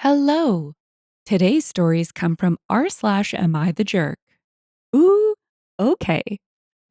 Hello. Today's stories come from r/am I the jerk. Ooh, okay.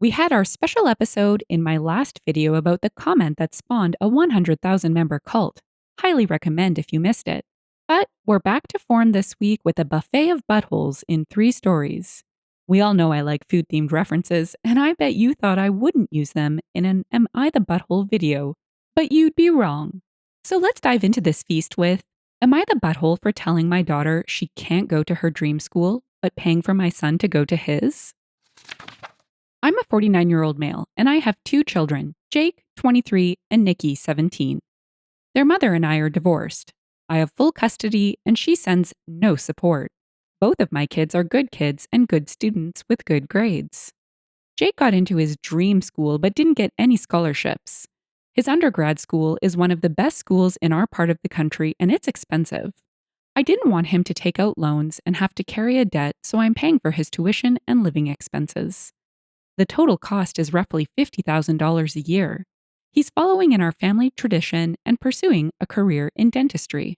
We had our special episode in my last video about the comment that spawned a 100,000 member cult. Highly recommend if you missed it. But we're back to form this week with a buffet of buttholes in 3 stories. We all know I like food themed references, and I bet you thought I wouldn't use them in an Am I the Butthole video. But you'd be wrong. So let's dive into this feast with Am I the butthole for telling my daughter she can't go to her dream school, but paying for my son to go to his? I'm a 49-year-old male, and I have 2 children, Jake, 23, and Nikki, 17. Their mother and I are divorced. I have full custody, and she sends no support. Both of my kids are good kids and good students with good grades. Jake got into his dream school but didn't get any scholarships. His undergrad school is one of the best schools in our part of the country, and it's expensive. I didn't want him to take out loans and have to carry a debt, so I'm paying for his tuition and living expenses. The total cost is roughly $50,000 a year. He's following in our family tradition and pursuing a career in dentistry.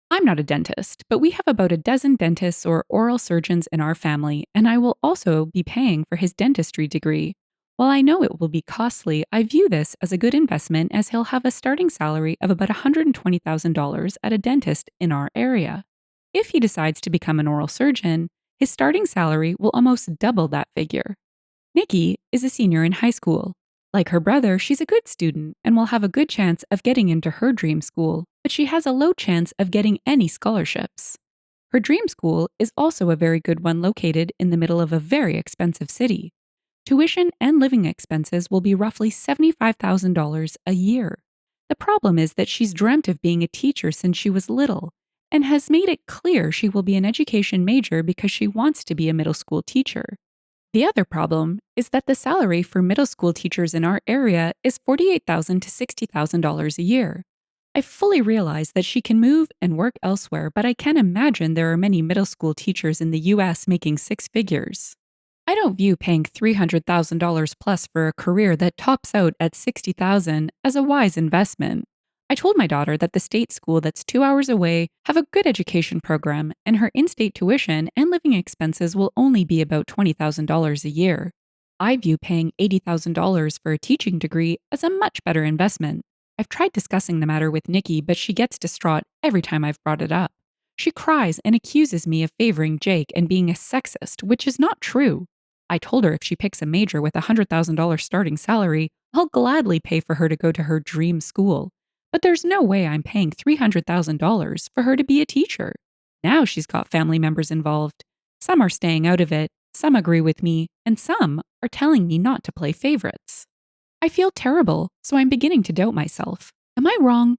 I'm not a dentist, but we have about a dozen dentists or oral surgeons in our family, and I will also be paying for his dentistry degree. While I know it will be costly, I view this as a good investment as he'll have a starting salary of about $120,000 at a dentist in our area. If he decides to become an oral surgeon, his starting salary will almost double that figure. Nikki is a senior in high school. Like her brother, she's a good student and will have a good chance of getting into her dream school, but she has a low chance of getting any scholarships. Her dream school is also a very good one located in the middle of a very expensive city. Tuition and living expenses will be roughly $75,000 a year. The problem is that she's dreamt of being a teacher since she was little and has made it clear she will be an education major because she wants to be a middle school teacher. The other problem is that the salary for middle school teachers in our area is $48,000 to $60,000 a year. I fully realize that she can move and work elsewhere, but I can imagine there are many middle school teachers in the US making 6 figures. I don't view paying $300,000 plus for a career that tops out at $60,000 as a wise investment. I told my daughter that the state school that's 2 hours away have a good education program, and her in-state tuition and living expenses will only be about $20,000 a year. I view paying $80,000 for a teaching degree as a much better investment. I've tried discussing the matter with Nikki, but she gets distraught every time I've brought it up. She cries and accuses me of favoring Jake and being a sexist, which is not true. I told her if she picks a major with a $100,000 starting salary, I'll gladly pay for her to go to her dream school. But there's no way I'm paying $300,000 for her to be a teacher. Now she's got family members involved. Some are staying out of it, some agree with me, and some are telling me not to play favorites. I feel terrible, so I'm beginning to doubt myself. Am I wrong?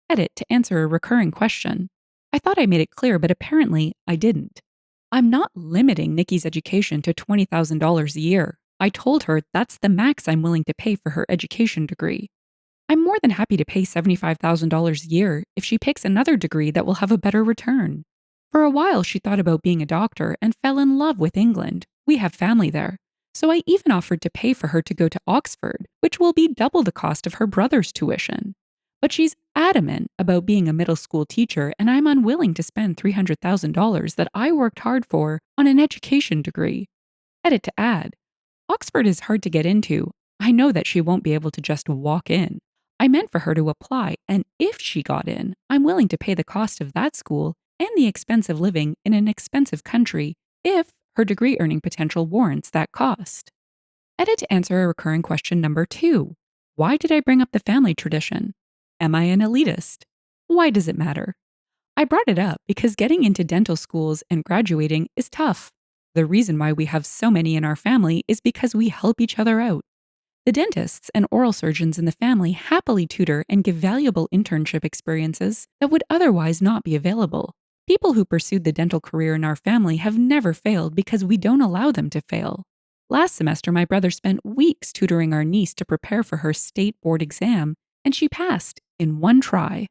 Edit to answer a recurring question. I thought I made it clear, but apparently I didn't. I'm not limiting Nikki's education to $20,000 a year. I told her that's the max I'm willing to pay for her education degree. I'm more than happy to pay $75,000 a year if she picks another degree that will have a better return. For a while, she thought about being a doctor and fell in love with England. We have family there. So I even offered to pay for her to go to Oxford, which will be double the cost of her brother's tuition. But she's adamant about being a middle school teacher, and I'm unwilling to spend $300,000 that I worked hard for on an education degree. Edit to add, Oxford is hard to get into. I know that she won't be able to just walk in. I meant for her to apply, and if she got in, I'm willing to pay the cost of that school and the expense of living in an expensive country if her degree earning potential warrants that cost. Edit to answer a recurring question number 2. Why did I bring up the family tradition? Am I an elitist? Why does it matter? I brought it up because getting into dental schools and graduating is tough. The reason why we have so many in our family is because we help each other out. The dentists and oral surgeons in the family happily tutor and give valuable internship experiences that would otherwise not be available. People who pursued the dental career in our family have never failed because we don't allow them to fail. Last semester, my brother spent weeks tutoring our niece to prepare for her state board exam, and she passed in one try.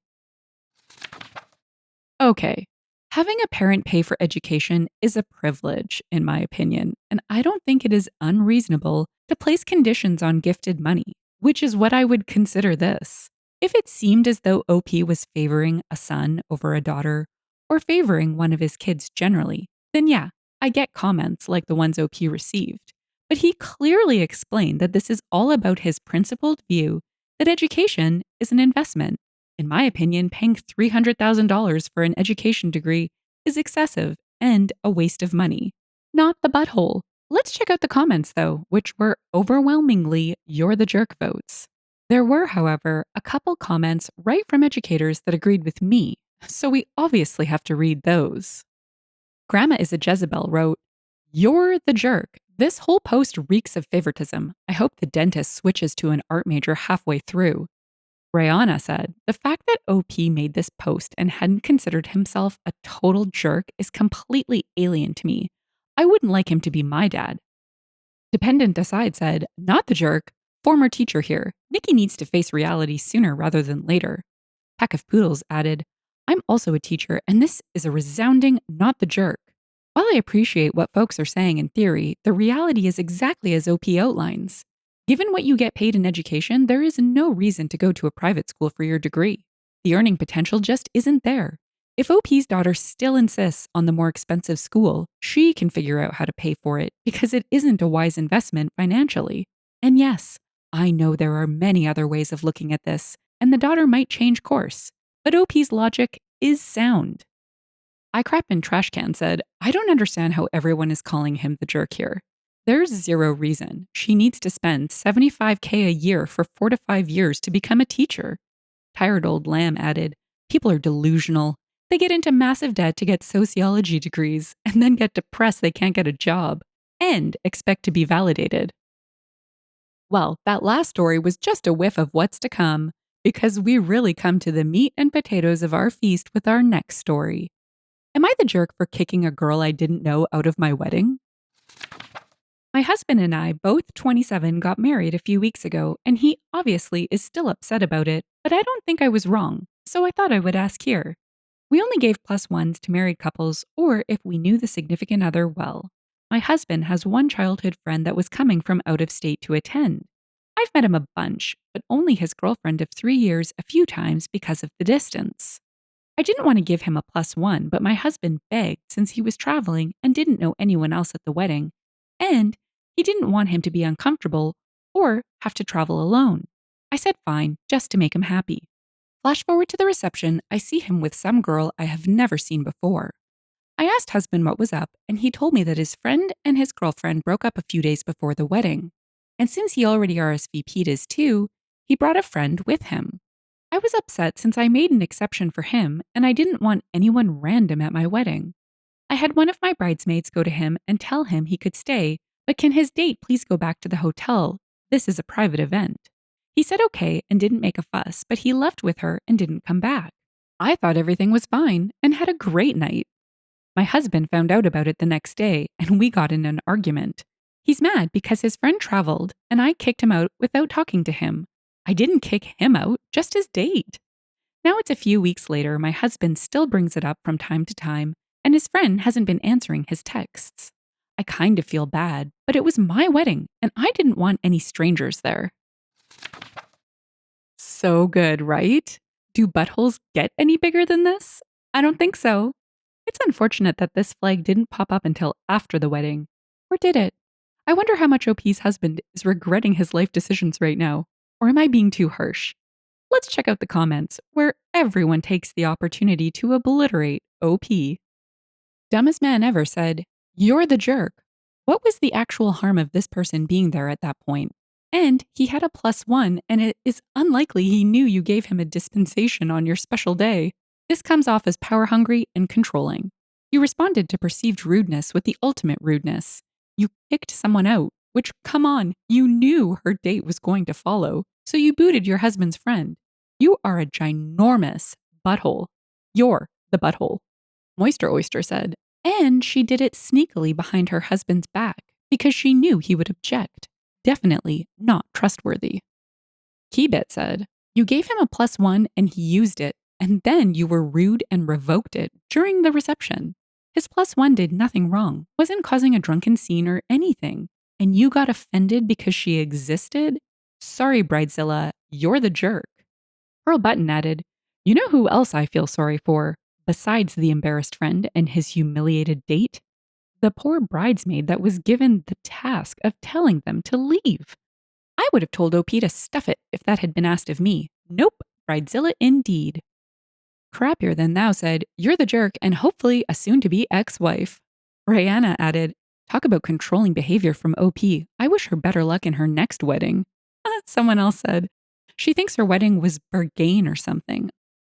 Okay, having a parent pay for education is a privilege, in my opinion, and I don't think it is unreasonable to place conditions on gifted money, which is what I would consider this. If it seemed as though OP was favoring a son over a daughter, or favoring one of his kids generally, then yeah, I get comments like the ones OP received. But he clearly explained that this is all about his principled view that education is an investment. In my opinion, paying $300,000 for an education degree is excessive and a waste of money. Not the butthole. Let's check out the comments, though, which were overwhelmingly "you're the jerk" votes. There were, however, a couple comments right from educators that agreed with me, so we obviously have to read those. Grandma is a Jezebel wrote, "You're the jerk. This whole post reeks of favoritism. I hope the dentist switches to an art major halfway through." Rayana said, "The fact that OP made this post and hadn't considered himself a total jerk is completely alien to me. I wouldn't like him to be my dad." Dependent Aside said, "Not the jerk. Former teacher here. Nikki needs to face reality sooner rather than later." Pack of Poodles added, "I'm also a teacher, and this is a resounding not the jerk. While I appreciate what folks are saying in theory, the reality is exactly as OP outlines. Given what you get paid in education, there is no reason to go to a private school for your degree. The earning potential just isn't there. If OP's daughter still insists on the more expensive school, she can figure out how to pay for it because it isn't a wise investment financially. And yes, I know there are many other ways of looking at this, and the daughter might change course, but OP's logic is sound." I Crap in Trash Can said, "I don't understand how everyone is calling him the jerk here. There's zero reason she needs to spend $75K a year for 4 to 5 years to become a teacher." Tired Old Lamb added, "People are delusional. They get into massive debt to get sociology degrees and then get depressed they can't get a job and expect to be validated." Well, that last story was just a whiff of what's to come, because we really come to the meat and potatoes of our feast with our next story. Am I the jerk for kicking a girl I didn't know out of my wedding? My husband and I, both 27, got married a few weeks ago, and he obviously is still upset about it, but I don't think I was wrong, so I thought I would ask here. We only gave plus ones to married couples or if we knew the significant other well. My husband has one childhood friend that was coming from out of state to attend. I've met him a bunch, but only his girlfriend of 3 years a few times because of the distance. I didn't want to give him a plus one, but my husband begged since he was traveling and didn't know anyone else at the wedding, and he didn't want him to be uncomfortable or have to travel alone. I said fine, just to make him happy. Flash forward to the reception, I see him with some girl I have never seen before. I asked husband what was up, and he told me that his friend and his girlfriend broke up a few days before the wedding. And since he already RSVP'd his too, he brought a friend with him. I was upset since I made an exception for him, and I didn't want anyone random at my wedding. I had one of my bridesmaids go to him and tell him he could stay, but can his date please go back to the hotel? This is a private event. He said okay and didn't make a fuss, but he left with her and didn't come back. I thought everything was fine and had a great night. My husband found out about it the next day, and we got in an argument. He's mad because his friend traveled, and I kicked him out without talking to him. I didn't kick him out, just his date. Now it's a few weeks later, my husband still brings it up from time to time, and his friend hasn't been answering his texts. I kind of feel bad, but it was my wedding, and I didn't want any strangers there. So good, right? Do buttholes get any bigger than this? I don't think so. It's unfortunate that this flag didn't pop up until after the wedding. Or did it? I wonder how much OP's husband is regretting his life decisions right now. Or am I being too harsh? Let's check out the comments, where everyone takes the opportunity to obliterate OP. Dumbest Man Ever said, "You're the jerk. What was the actual harm of this person being there at that point? And he had a plus one, and it is unlikely he knew you gave him a dispensation on your special day. This comes off as power hungry and controlling. You responded to perceived rudeness with the ultimate rudeness. You kicked someone out, which, come on, you knew her date was going to follow, so you booted your husband's friend. You are a ginormous butthole. You're the butthole." Moister Oyster said, "And she did it sneakily behind her husband's back because she knew he would object. Definitely not trustworthy." Keybit said, "You gave him a plus one and he used it, and then you were rude and revoked it during the reception. His plus one did nothing wrong, wasn't causing a drunken scene or anything, and you got offended because she existed? Sorry, Bridezilla, you're the jerk." Pearl Button added, "You know who else I feel sorry for? Besides the embarrassed friend and his humiliated date, the poor bridesmaid that was given the task of telling them to leave. I would have told OP to stuff it if that had been asked of me. Nope, bridezilla indeed. Crappier Than Thou said, "You're the jerk and hopefully a soon to be ex wife." Rihanna added, "Talk about controlling behavior from OP. I wish her better luck in her next wedding." Someone else said, "She thinks her wedding was Berghain or something.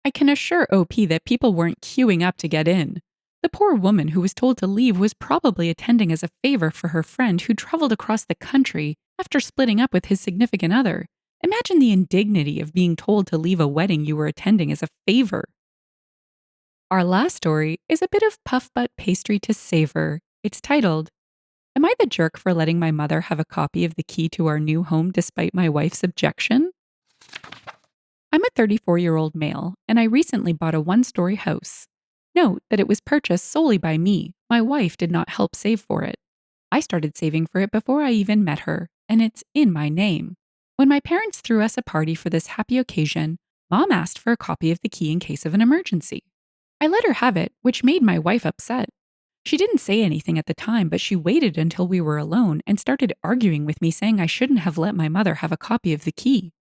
I can assure OP that people weren't queuing up to get in. The poor woman who was told to leave was probably attending as a favor for her friend who traveled across the country after splitting up with his significant other. Imagine the indignity of being told to leave a wedding you were attending as a favor." Our last story is a bit of puff butt pastry to savor. It's titled, "Am I the jerk for letting my mother have a copy of the key to our new home despite my wife's objection?" I'm a 34-year-old male, and I recently bought a one-story house. Note that it was purchased solely by me. My wife did not help save for it. I started saving for it before I even met her, and it's in my name. When my parents threw us a party for this happy occasion, Mom asked for a copy of the key in case of an emergency. I let her have it, which made my wife upset. She didn't say anything at the time, but she waited until we were alone and started arguing with me, saying I shouldn't have let my mother have a copy of the key.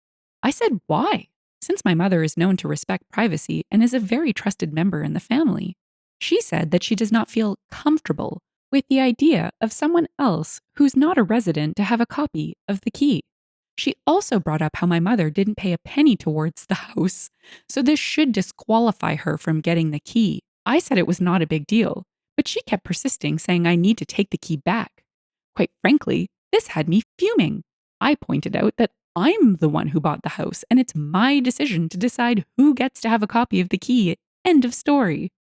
I said, "Why?" Since my mother is known to respect privacy and is a very trusted member in the family. She said that she does not feel comfortable with the idea of someone else who's not a resident to have a copy of the key. She also brought up how my mother didn't pay a penny towards the house, so this should disqualify her from getting the key. I said it was not a big deal, but she kept persisting, saying I need to take the key back. Quite frankly, this had me fuming. I pointed out that I'm the one who bought the house, and it's my decision to decide who gets to have a copy of the key. End of story.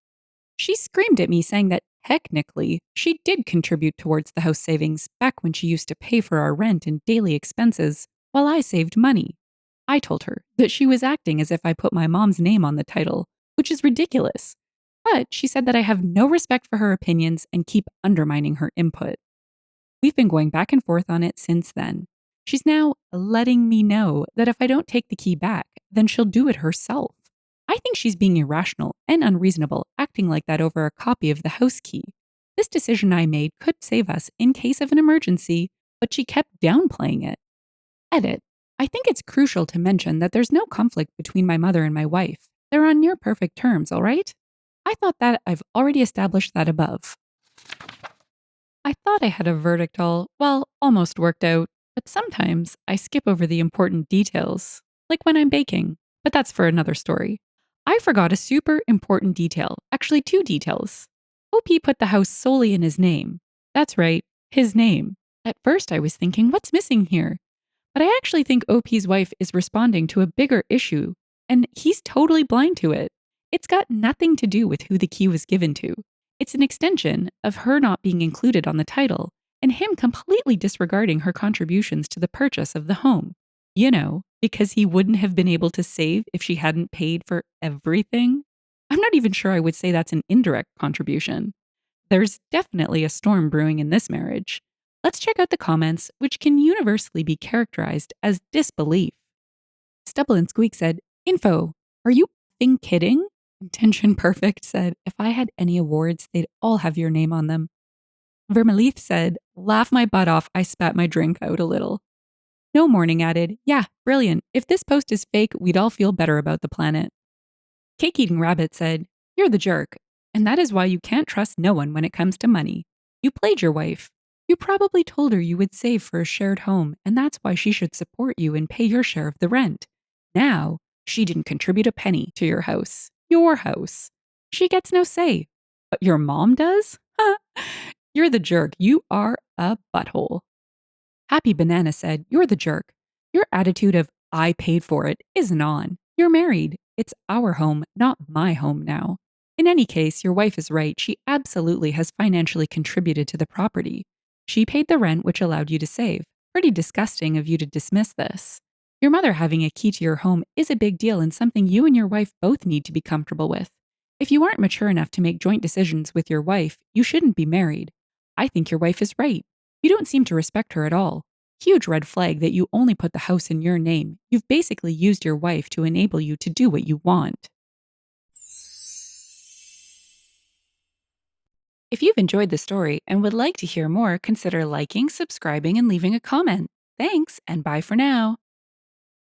She screamed at me, saying that technically she did contribute towards the house savings back when she used to pay for our rent and daily expenses while I saved money. I told her that she was acting as if I put my mom's name on the title, which is ridiculous. But she said that I have no respect for her opinions and keep undermining her input. We've been going back and forth on it since then. She's now letting me know that if I don't take the key back, then she'll do it herself. I think she's being irrational and unreasonable, acting like that over a copy of the house key. This decision I made could save us in case of an emergency, but she kept downplaying it. Edit. I think it's crucial to mention that there's no conflict between my mother and my wife. They're on near perfect terms, all right? I thought that I've already established that above. I thought I had a verdict almost worked out, but sometimes I skip over the important details, like when I'm baking, but that's for another story. I forgot a super important detail, actually two details. OP put the house solely in his name. That's right, his name. At first I was thinking, what's missing here? But I actually think OP's wife is responding to a bigger issue, and he's totally blind to it. It's got nothing to do with who the key was given to. It's an extension of her not being included on the title and him completely disregarding her contributions to the purchase of the home. You know, because he wouldn't have been able to save if she hadn't paid for everything. I'm not even sure I would say that's an indirect contribution. There's definitely a storm brewing in this marriage. Let's check out the comments, which can universally be characterized as disbelief. Stubble and Squeak said, "Info, are you f***ing kidding?" Intention Perfect said, "If I had any awards, they'd all have your name on them." Vermeleith said, "Laugh my butt off, I spat my drink out a little." No Morning added, "Yeah, brilliant. If this post is fake, we'd all feel better about the planet." Cake Eating Rabbit said, "You're the jerk, and that is why you can't trust no one when it comes to money. You played your wife. You probably told her you would save for a shared home, and that's why she should support you and pay your share of the rent. Now, she didn't contribute a penny to your house. Your house. She gets no say. But your mom does? Huh. You're the jerk. You are a butthole." Happy Banana said, "You're the jerk. Your attitude of 'I paid for it' isn't on. You're married. It's our home, not my home now. In any case, your wife is right. She absolutely has financially contributed to the property. She paid the rent, which allowed you to save. Pretty disgusting of you to dismiss this. Your mother having a key to your home is a big deal and something you and your wife both need to be comfortable with. If you aren't mature enough to make joint decisions with your wife, you shouldn't be married. I think your wife is right. You don't seem to respect her at all. Huge red flag that you only put the house in your name. You've basically used your wife to enable you to do what you want." If you've enjoyed the story and would like to hear more, consider liking, subscribing, and leaving a comment. Thanks, and bye for now.